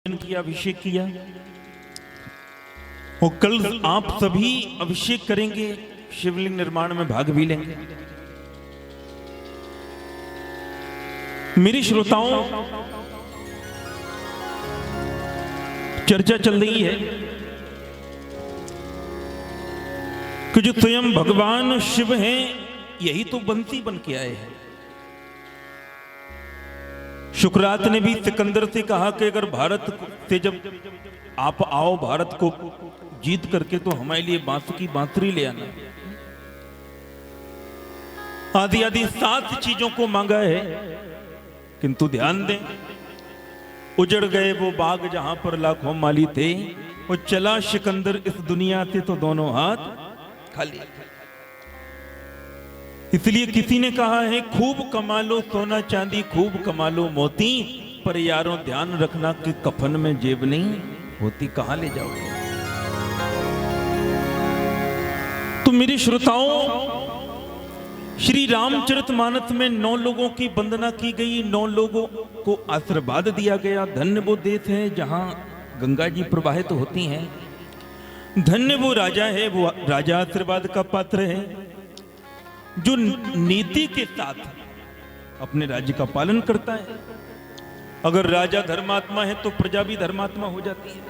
की अभिषेक किया और कल आप सभी अभिषेक करेंगे, शिवलिंग निर्माण में भाग भी लेंगे। मेरी श्रोताओं, चर्चा चल रही है कि जो स्वयं भगवान शिव हैं यही तो बंसी बन के आए हैं। शुक्रात ने भी सिकंदर से कहा कि अगर भारत से जब आप आओ भारत को जीत करके तो हमारे लिए बांसुरी बांसुरी ले आना। आदि आदि 7 चीजों को मांगा है, किंतु ध्यान दें, उजड़ गए वो बाग जहां पर लाखों माली थे, और चला सिकंदर इस दुनिया से तो दोनों हाथ खाली। इसलिए किसी ने कहा है खूब कमा लो सोना चांदी, खूब कमा लो मोती, पर यारों ध्यान रखना कि कफन में जेब नहीं होती, कहां ले जाओगे। तो मेरे श्रोताओं, श्री रामचरितमानस में 9 लोगों की वंदना की गई, 9 लोगों को आशीर्वाद दिया गया। धन्य वो देश है जहां गंगा जी प्रवाहित तो होती हैं, धन्य वो राजा है, वो राजा आशीर्वाद का पात्र है जो नीति के साथ अपने राज्य का पालन करता है। अगर राजा धर्मात्मा है तो प्रजा भी धर्मात्मा हो जाती है।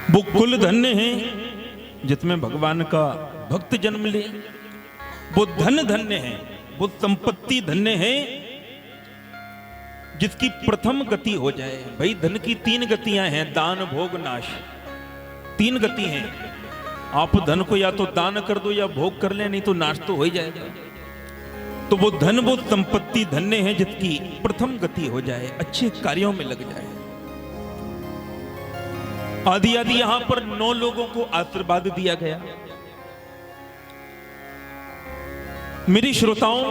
वो कुल धन्य है जिसमें भगवान का भक्त जन्म ले, वो धन धन्य है, वो संपत्ति धन्य है जिसकी प्रथम गति हो जाए। भाई धन की 3 गतियां हैं, दान भोग नाश, 3 गति हैं। आप धन को या तो दान कर दो या भोग कर ले, नहीं तो नाश तो हो ही जाएगा। तो वो धन, वो संपत्ति धन्य है जिसकी प्रथम गति हो जाए, अच्छे कार्यों में लग जाए। आदि आदि यहां पर 9 लोगों को आशीर्वाद दिया गया। मेरी श्रोताओं,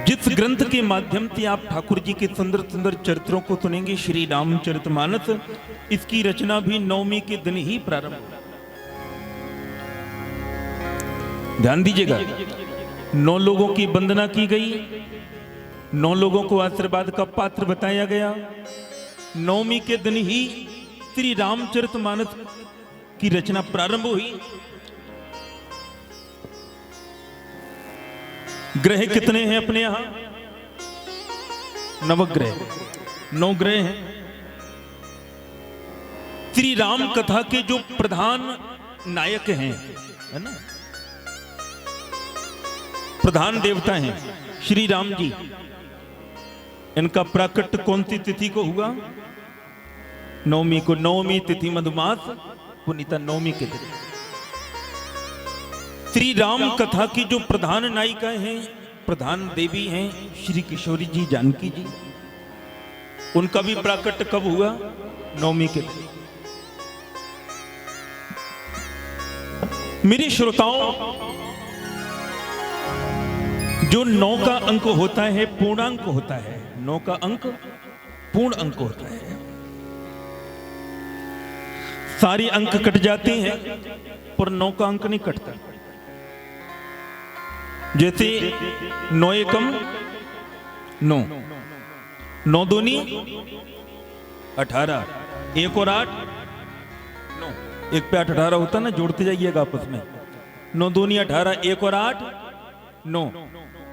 जिस ग्रंथ के माध्यम से आप ठाकुर जी के सुंदर सुंदर चरित्रों को सुनेंगे, श्री रामचरितमानस, इसकी रचना भी नवमी के दिन ही प्रारंभ हुई। ध्यान दीजिएगा, 9 लोगों की वंदना की गई, 9 लोगों को आशीर्वाद का पात्र बताया गया। नवमी के दिन ही श्री रामचरितमानस की रचना प्रारंभ हुई। ग्रह कितने हैं अपने यहां? नवग्रह, 9 ग्रह हैं। श्री राम कथा के जो प्रधान नायक हैं, है ना, प्रधान देवता हैं श्री राम जी, इनका प्राकट्य कौन सी तिथि को हुआ? नवमी को। नवमी तिथि मधुमास पुनीता नवमी के दिन। श्री राम कथा की जो प्रधान नायिका हैं, प्रधान देवी हैं श्री किशोरी जी, जानकी जी, उनका भी प्राकट्य कब हुआ? नवमी के दिन। मेरे श्रोताओं, जो 9 का अंक होता है पूर्णांक होता है। 9 का अंक पूर्ण अंक होता है। सारे अंक कट जाते हैं पर 9 का अंक नहीं कटता। जैसे 9 एकम 9, 9 दूनी 18, 1 और 8 9, 1 पे 8 18 होता ना, जोड़ते जाइएगा आपस में। 9 दूनी 18, 1 और 8 9,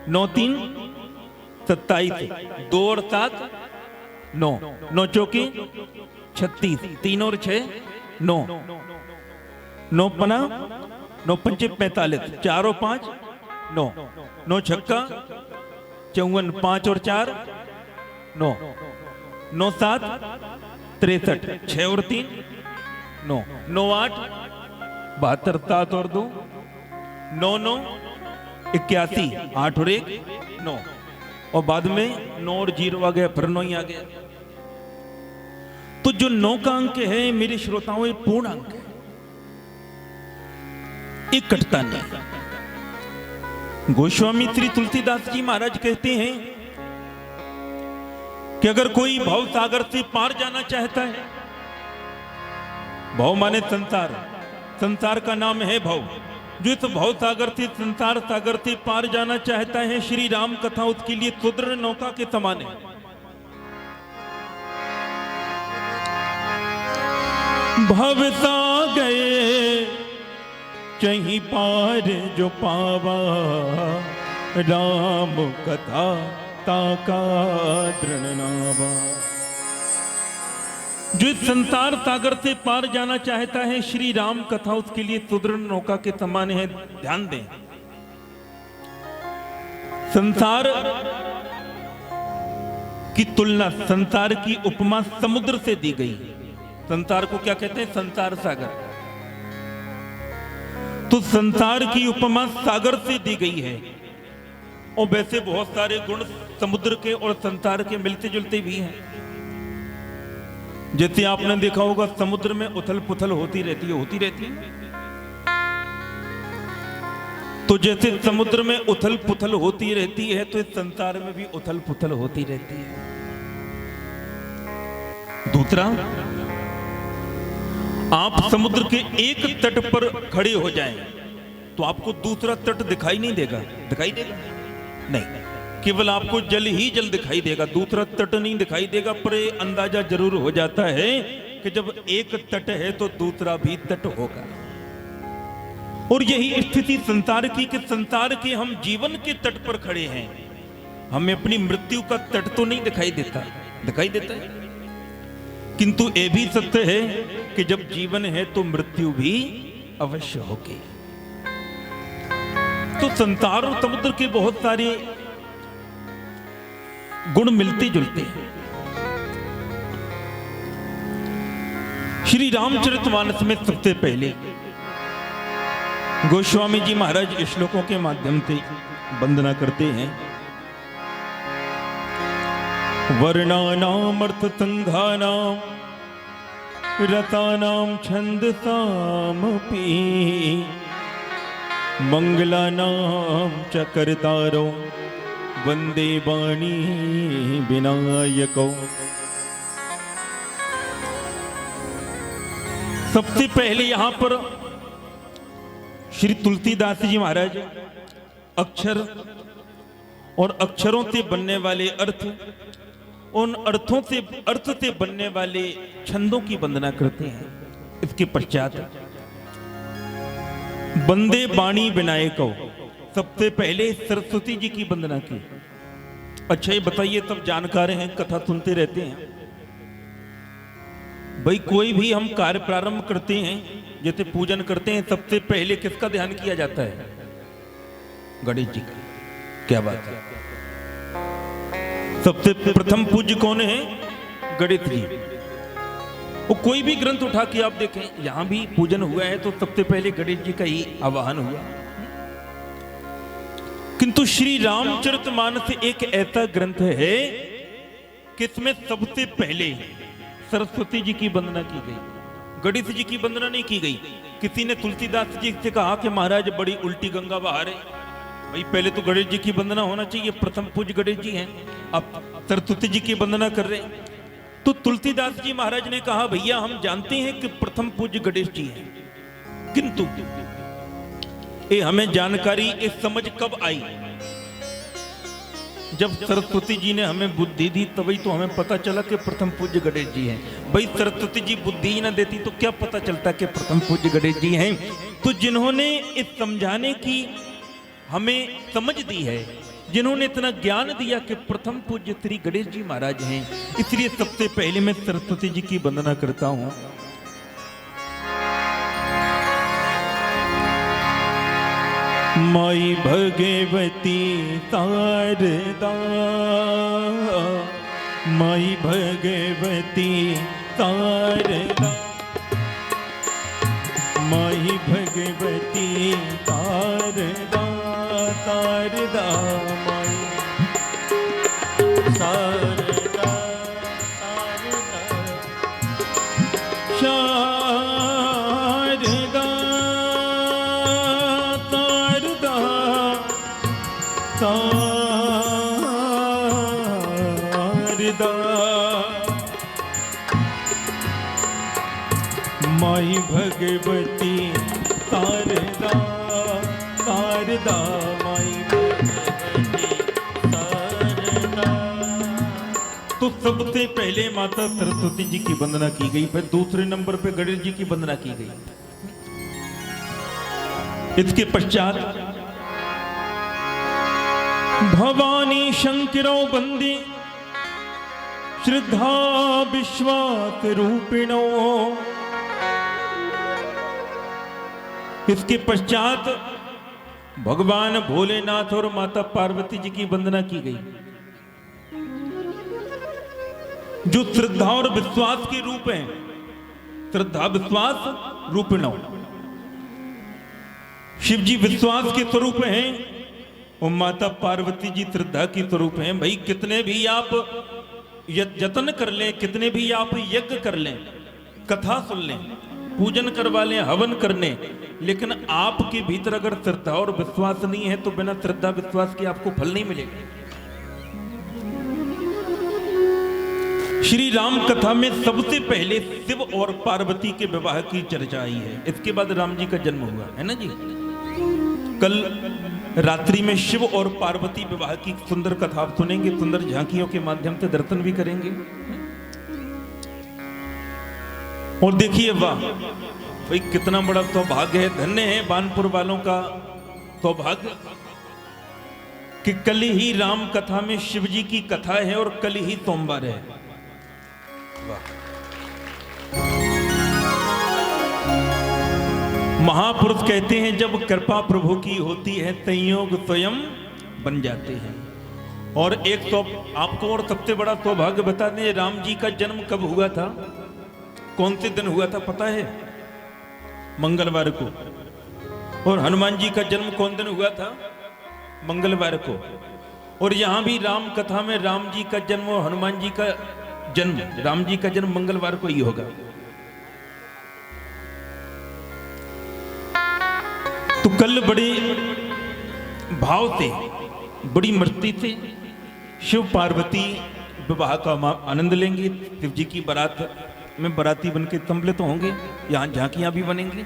9 3 27, 2 और 7 9, 9 चौकी 36, 3 और 6 9, 9 पना 9 पंचे 45, 4 और 5 9, 9 छक्का 54, 5 और 4 9, 9 7 63, 6 और 3 9, 9 8 72, 7 और 2 9 9 81, 8 और 1 9, और बाद में 9 और 0 आ गया, फिर 9 ही आ गया। तो जो 9 का अंक है मेरे श्रोताओं, ये पूर्ण अंक है, एक कटता नहीं। गोस्वामी श्री तुलसीदास जी महाराज कहते हैं कि अगर कोई भव सागर से पार जाना चाहता है, भव माने संसार, संसार का नाम है भव, जो इस भव सागर से, संसार सागर से पार जाना चाहता है, श्री राम कथा उसके लिए सुदृढ़ नौका के समान है। भव गए चहीं पार जो पावा, राम कथा ताका दृढ़ नावा। जो इस संसार सागर से पार जाना चाहता है, श्री राम कथा उसके लिए सुदृढ़ नौका के समान है। ध्यान दें, संसार की तुलना, संसार की उपमा समुद्र से दी गई। संसार को क्या कहते हैं? संसार सागर। तो संसार की उपमा सागर से दी गई है। और वैसे बहुत सारे गुण समुद्र के और संसार के मिलते जुलते भी हैं। जैसे आपने देखा होगा समुद्र में उथल पुथल होती रहती है। तो जैसे समुद्र में उथल पुथल होती रहती है, तो इस संसार में भी उथल पुथल होती रहती है। दूसरा, आप समुद्र के एक तट पर खड़े हो जाएं, तो आपको दूसरा तट दिखाई नहीं देगा। दिखाई देगा? नहीं, केवल आपको जल ही जल दिखाई देगा, दूसरा तट नहीं दिखाई देगा। पर अंदाजा जरूर हो जाता है कि जब एक तट है तो दूसरा भी तट होगा। और यही स्थिति संसार की, कि संसार के हम जीवन के तट पर खड़े हैं, हमें अपनी मृत्यु का तट तो नहीं दिखाई देता। दिखाई देता है, किंतु यह भी सत्य है कि जब जीवन है तो मृत्यु भी अवश्य होगी। तो संसार और समुद्र के बहुत सारे गुण मिलते जुलते हैं। श्री रामचरितमानस में सबसे पहले गोस्वामी जी महाराज श्लोकों के माध्यम से वंदना करते हैं। वर्णानाम अर्थ संघानाम रतानाम छंदसामपि मंगलानाम च कर्तारो वंदे वाणी विनायको। सबसे पहले यहां पर श्री तुलसीदास जी महाराज अक्षर और अक्षरों से बनने वाले अर्थ, उन अर्थों से अर्थ से बनने वाले छंदों की वंदना करते हैं। इसके पश्चात वंदे वाणी विनायको, सबसे पहले सरस्वती जी की वंदना की। अच्छा, ये बताइए, तब जानकार हैं, कथा सुनते रहते हैं भाई, कोई भी हम कार्य प्रारंभ करते हैं, जैसे पूजन करते हैं, सबसे पहले किसका ध्यान किया जाता है? गणेश जी का। क्या बात है, सबसे प्रथम पूज्य कौन है? गणेश जी। वो कोई भी ग्रंथ उठा के आप देखें, यहां भी पूजन हुआ है तो सबसे पहले गणेश जी का ही आवाहन हुआ। किंतु श्री रामचरितमानस एक ऐसा ग्रंथ है कि इसमें सबसे पहले सरस्वती जी की वंदना की गई, गणेश जी की वंदना नहीं की गई। किसी ने तुलसीदास जी से कहा कि महाराज बड़ी उल्टी गंगा बहा रहे, भाई पहले तो गणेश जी की वंदना होना चाहिए, प्रथम पूज्य गणेश जी हैं, अब सरस्वती जी की वंदना कर रहे हैं। तो तुलसीदास जी महाराज ने कहा, भैया हम जानते हैं कि प्रथम पूज्य गणेश जी हैं, किंतु ये हमें जानकारी, इस समझ कब आई? जब सरस्वती जी ने हमें बुद्धि दी, तभी तो हमें पता चला कि प्रथम पूज्य गणेश जी हैं। भाई सरस्वती जी बुद्धि ही ना देती तो क्या पता चलता कि प्रथम पूज्य गणेश जी हैं। तो जिन्होंने इस समझाने की हमें समझ दी है, जिन्होंने इतना ज्ञान दिया कि प्रथम पूज्य श्री गणेश जी महाराज हैं, इसलिए सबसे पहले मैं सरस्वती जी की वंदना करता हूं। माई भगवती शारदा, माई भगवती शारदा, माई भगवती शारदा, शारदा माई शारदा, शारदा माई भगवती शारदा, शारदा माई भगवती शारदा। तो सबसे पहले माता सरस्वती जी की वंदना की गई, फिर दूसरे नंबर पे गणेश जी की वंदना की गई। इसके पश्चात भवानी शंकरो बंदी श्रद्धा विश्वास रूपिणो। इसके पश्चात भगवान भोलेनाथ और माता पार्वती जी की वंदना की गई, जो श्रद्धा और विश्वास के रूप हैं। श्रद्धा विश्वास रूपिणो, शिव जी विश्वास के स्वरूप हैं और माता पार्वती जी श्रद्धा के स्वरूप हैं। भाई कितने भी आप यत्न कर लें, कितने भी आप यज्ञ कर लें, कथा सुन लें, पूजन करवा लें, हवन कर लें, लेकिन आपके भीतर अगर श्रद्धा और विश्वास नहीं है तो बिना श्रद्धा विश्वास के आपको फल नहीं मिलेगा। श्री राम कथा में सबसे पहले शिव और पार्वती के विवाह की चर्चा आई है। इसके बाद राम जी का जन्म हुआ है ना जी। कल रात्रि में शिव और पार्वती विवाह की सुंदर कथा आप सुनेंगे, सुंदर झांकियों के माध्यम से दर्शन भी करेंगे। और देखिए वाह भाई, कितना बड़ा सौभाग्य है, धन्य है बानपुर वालों का सौभाग्य कि कल ही राम कथा में शिव जी की कथा है और कल ही सोमवार है। महापुरुष कहते हैं जब कृपा प्रभु की होती है संयोग स्वयं बन जाते हैं। और एक तो आपको और सबसे बड़ा सौभाग्य बता दें, राम जी का जन्म कब हुआ था, कौन से दिन हुआ था पता है? मंगलवार को। और हनुमान जी का जन्म कौन दिन हुआ था? मंगलवार को। और यहां भी राम कथा में राम जी का जन्म और हनुमान जी का जन्म, राम जी का जन्म मंगलवार को ही होगा। तो कल बड़े भाव से, बड़ी मस्ती से शिव पार्वती विवाह का आनंद लेंगे। शिव जी की बारात में बाराती बनके सम्मिलित होंगे, यहां झांकियां भी बनेंगी।